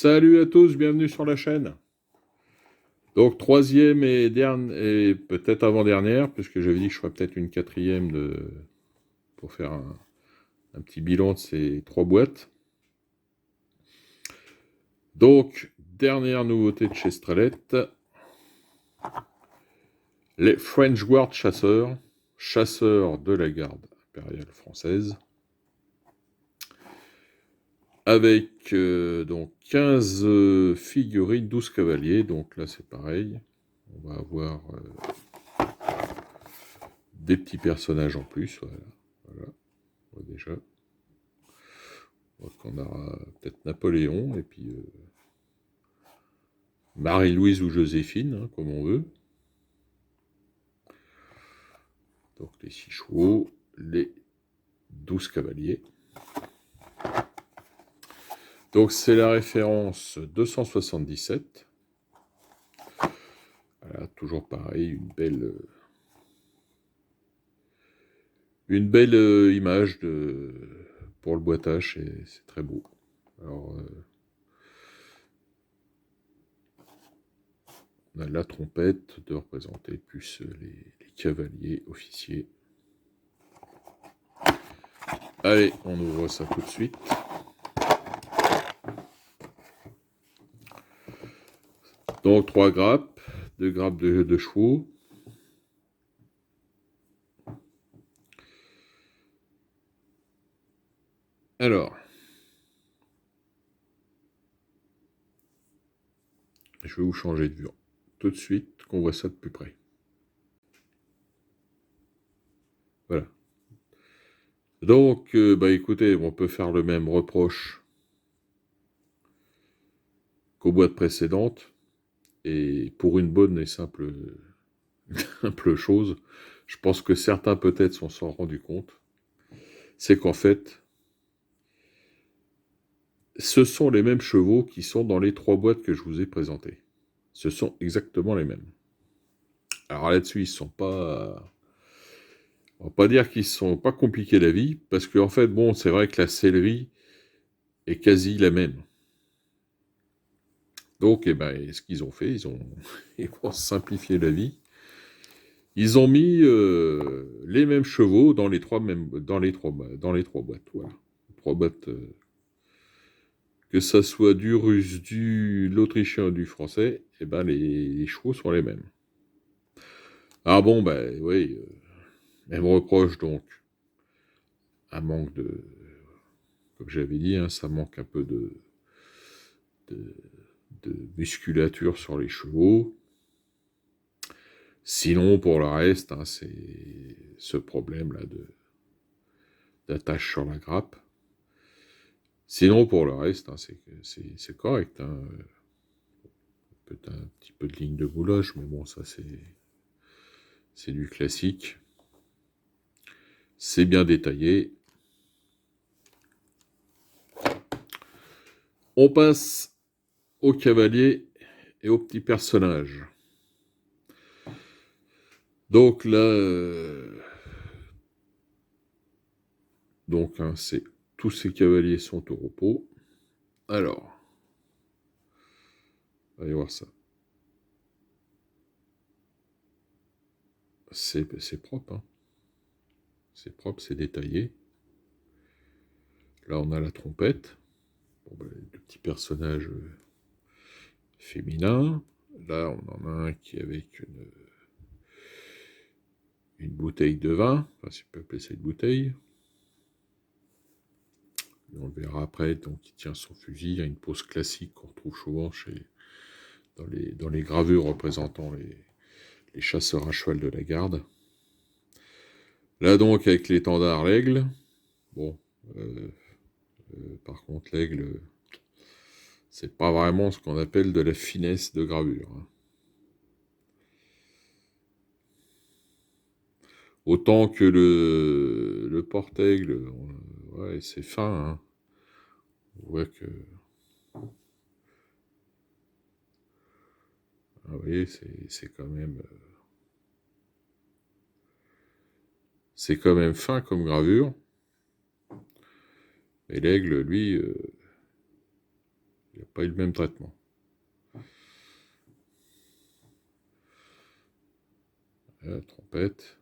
Salut à tous, bienvenue sur la chaîne. Donc troisième et dernière, et peut-être avant-dernière, puisque j'avais dit que je ferais peut-être une quatrième pour faire un petit bilan de ces trois boîtes. Donc, dernière nouveauté de chez Strelette, les French Guard chasseurs, chasseurs de la garde impériale française, avec donc 15 figurines, 12 cavaliers, donc là c'est pareil, on va avoir des petits personnages en plus, voilà. Déjà, on voit qu'on aura peut-être Napoléon, et puis Marie-Louise ou Joséphine, hein, comme on veut. Donc les 6 chevaux, les 12 cavaliers. Donc c'est la référence 277. Voilà, toujours pareil, une belle image pour le boitage, c'est très beau. Alors, on a la trompette de représenter plus les cavaliers officiers. Allez, on ouvre ça tout de suite. Donc 3 grappes, 2 grappes de chevaux. Alors, je vais vous changer de vue tout de suite, qu'on voit ça de plus près. Voilà. Donc, écoutez, on peut faire le même reproche qu'aux boîtes précédentes, et pour une bonne et simple chose, je pense que certains peut-être s'en sont rendus compte, c'est qu'en fait, ce sont les mêmes chevaux qui sont dans les 3 boîtes que je vous ai présentées. Ce sont exactement les mêmes. Alors là-dessus, ils sont pas... On va pas dire qu'ils ne sont pas compliqués la vie, parce qu'en fait, bon, c'est vrai que la sellerie est quasi la même. Donc, ce qu'ils ont fait, ils vont simplifier la vie. Ils ont mis les mêmes chevaux dans les trois boîtes. Voilà. 3 boîtes, que ça soit du russe, l'autrichien ou du français, les chevaux sont les mêmes. Ah bon, oui, elle me reproche donc un manque de... Comme j'avais dit, hein, ça manque un peu de musculature sur les chevaux. Sinon, pour le reste, hein, c'est ce problème-là d'attache sur la grappe. Sinon, pour le reste, hein, c'est correct. Hein. Peut-être un petit peu de ligne de boulage, mais bon, ça c'est du classique. C'est bien détaillé. On passe aux cavaliers et aux petits personnages. Donc là, hein, tous ces cavaliers sont au repos. Alors, allez voir ça. C'est propre, hein. C'est propre, c'est détaillé. Là, on a la trompette. Bon, le petit personnage féminin. Là, on en a un qui est avec une bouteille de vin. Enfin, si on peut appeler ça une bouteille. Et on le verra après. Donc, il tient son fusil. Il y a une pose classique qu'on retrouve souvent dans les gravures représentant les chasseurs à cheval de la garde. Là, donc, avec l'étendard l'aigle. Bon, par contre, l'aigle, c'est pas vraiment ce qu'on appelle de la finesse de gravure. Hein. Autant que le porte-aigle, ouais, c'est fin. Hein. On voit que... Ah oui, c'est quand même... c'est quand même fin comme gravure. Et l'aigle, lui... Il n'a pas eu le même traitement. La trompette.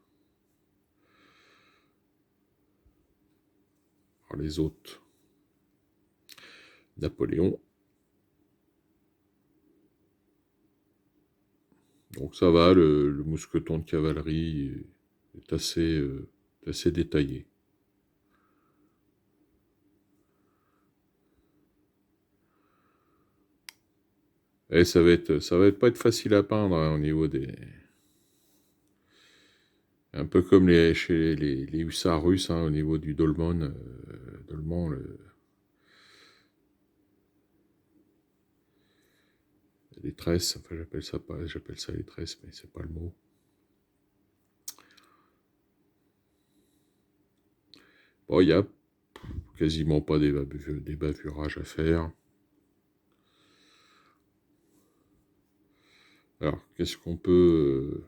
Alors les autres. Napoléon. Donc ça va, le mousqueton de cavalerie est assez détaillé. Et ça va pas être facile à peindre hein, au niveau des... Un peu comme chez les hussards russes, hein, au niveau du dolman. Dolman, les tresses, enfin j'appelle ça les tresses, mais c'est pas le mot. Bon, il y a quasiment pas des bavurages à faire. Alors, qu'est-ce qu'on peut...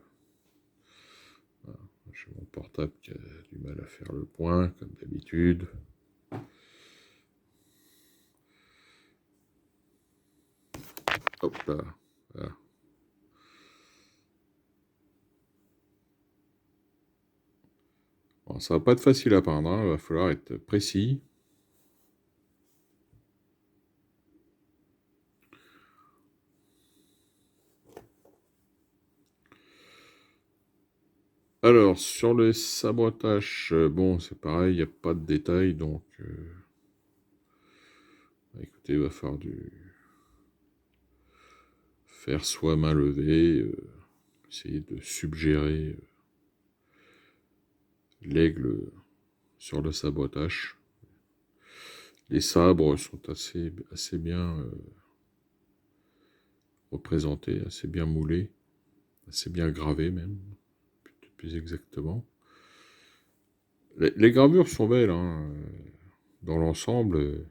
J'ai mon portable qui a du mal à faire le point, comme d'habitude. Hop là, voilà. Bon, ça va pas être facile à peindre, hein, il va falloir être précis. Alors, sur le sabotage, bon, c'est pareil, il n'y a pas de détails, donc... écoutez, il va falloir faire soit main levée, essayer de suggérer l'aigle sur le sabotage. Les sabres sont assez bien représentés, assez bien moulés, assez bien gravés même, plus exactement. Les gravures sont belles, hein, dans l'ensemble.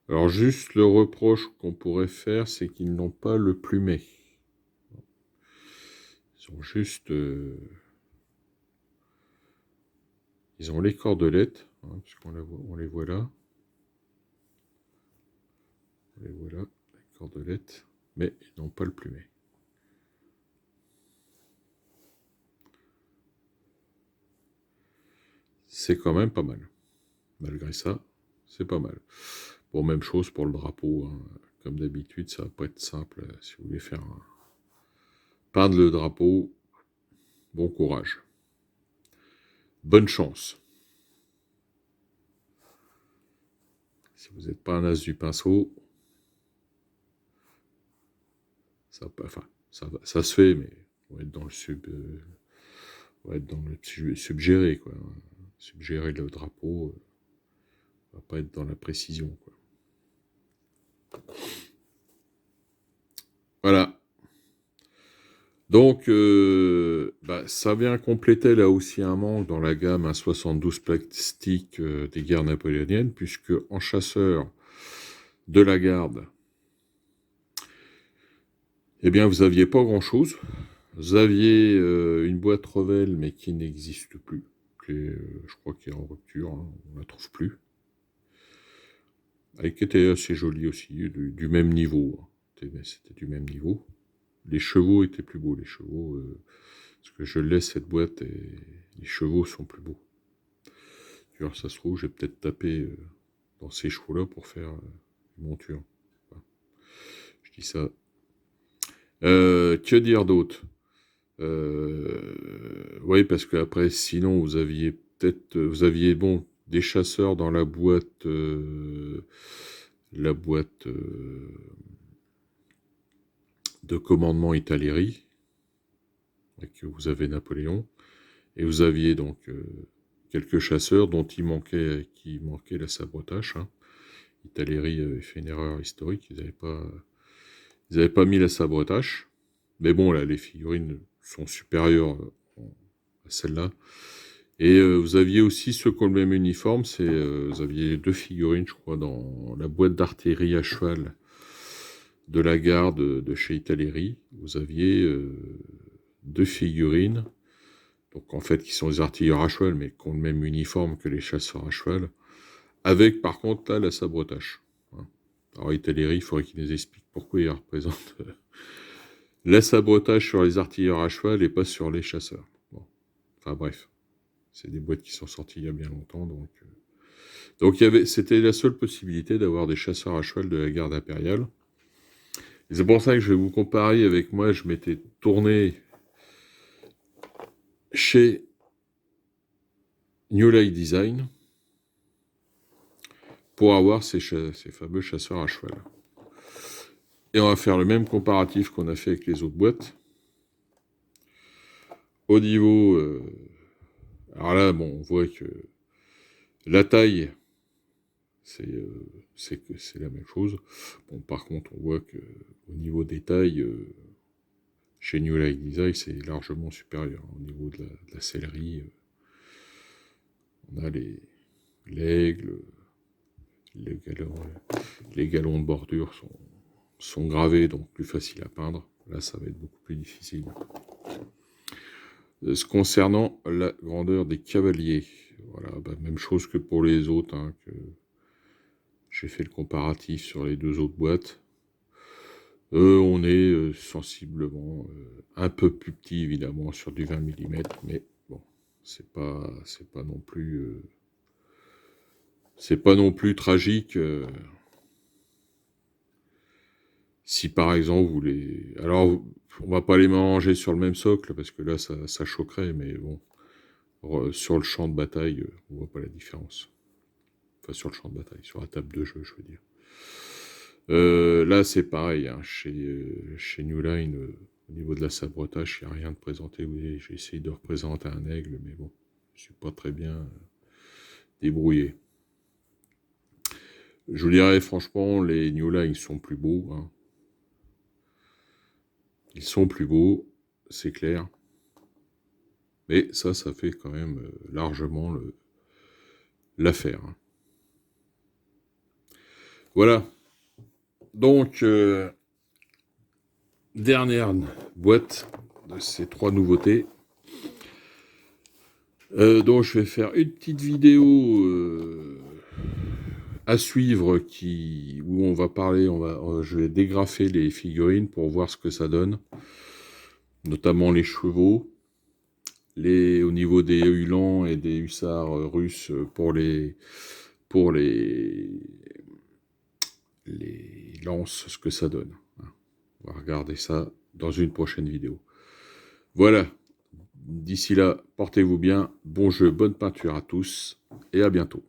Alors juste le reproche qu'on pourrait faire, c'est qu'ils n'ont pas le plumet. Ils sont juste... ils ont les cordelettes, hein, puisqu'on les voit là. On les voit là, les cordelettes, mais ils n'ont pas le plumet. C'est quand même pas mal. Malgré ça, c'est pas mal. Bon, même chose pour le drapeau. Hein. Comme d'habitude, ça va pas être simple. Si vous voulez faire peindre le drapeau, bon courage. Bonne chance. Si vous n'êtes pas un as du pinceau, ça se fait, mais on va être dans le suggéré, quoi. Suggérer le drapeau, on va pas être dans la précision, quoi. Voilà. Donc, ça vient compléter là aussi un manque dans la gamme à 72 plastique des guerres napoléoniennes, puisque en chasseur de la garde, eh bien, vous aviez pas grand-chose. Vous aviez une boîte Revel, mais qui n'existe plus. Je crois qu'elle est en rupture, hein, on la trouve plus. Elle qui était assez jolie aussi, du même niveau. Hein. C'était du même niveau. Les chevaux étaient plus beaux, les chevaux... parce que je laisse cette boîte et les chevaux sont plus beaux. Alors ça se trouve, j'ai peut-être tapé dans ces chevaux-là pour faire une monture. Enfin, je dis ça. Que dire d'autre oui, parce qu'après, sinon, vous aviez bon, des chasseurs dans la boîte de commandement Italérie, que vous avez Napoléon, et vous aviez donc quelques chasseurs dont qui manquait la sabotage. Hein. Italérie avait fait une erreur historique, ils n'avaient pas mis la sabotage. Mais bon, là, les figurines sont supérieures à celles-là. Et vous aviez aussi ceux qui ont le même uniforme, vous aviez 2 figurines, je crois, dans la boîte d'artillerie à cheval de la gare de chez Italeri, vous aviez 2 figurines, donc en fait qui sont des artilleurs à cheval, mais qui ont le même uniforme que les chasseurs à cheval, avec par contre là la sabretache. Hein. Alors Italeri, il faudrait qu'il nous explique pourquoi il représente la sabretache sur les artilleurs à cheval et pas sur les chasseurs. Bon. Enfin bref, c'est des boîtes qui sont sorties il y a bien longtemps, donc c'était la seule possibilité d'avoir des chasseurs à cheval de la garde impériale. Et c'est pour ça que je vais vous comparer avec moi, je m'étais tourné chez New Light Design pour avoir ces fameux chasseurs à cheval. Et on va faire le même comparatif qu'on a fait avec les autres boîtes. Au niveau... alors là, bon, on voit que la taille, c'est la même chose. Bon, par contre, on voit qu'au niveau des tailles, chez New Light Design, c'est largement supérieur. Au niveau de la sellerie, on a l'aigle, les galons de bordure sont gravés, donc plus facile à peindre. Là, ça va être beaucoup plus difficile. Concernant la grandeur des cavaliers, voilà, même chose que pour les autres, hein, que j'ai fait le comparatif sur les 2 autres boîtes. On est sensiblement un peu plus petit, évidemment, sur du 20 mm, mais bon, c'est pas non plus... c'est pas non plus tragique si par exemple vous les... Alors, on va pas les manger sur le même socle, parce que là, ça choquerait, mais bon, sur le champ de bataille, on voit pas la différence. Enfin, sur le champ de bataille, sur la table de jeu, je veux dire. Là, c'est pareil, hein, chez New Line, au niveau de la sabretage, il n'y a rien de présenté. Vous voyez, j'ai essayé de représenter un aigle, mais bon, je suis pas très bien débrouillé. Je vous dirais, franchement, les New Line sont plus beaux. Hein. Ils sont plus beaux, c'est clair. Mais ça fait quand même largement l'affaire. Hein. Voilà. Donc, dernière boîte de ces 3 nouveautés. Donc, je vais faire une petite vidéo à suivre où on va parler, je vais dégrafer les figurines pour voir ce que ça donne, notamment les chevaux, au niveau des hulans et des hussards russes pour les lances, ce que ça donne. On va regarder ça dans une prochaine vidéo. Voilà. D'ici là, portez-vous bien, bon jeu, bonne peinture à tous, et à bientôt.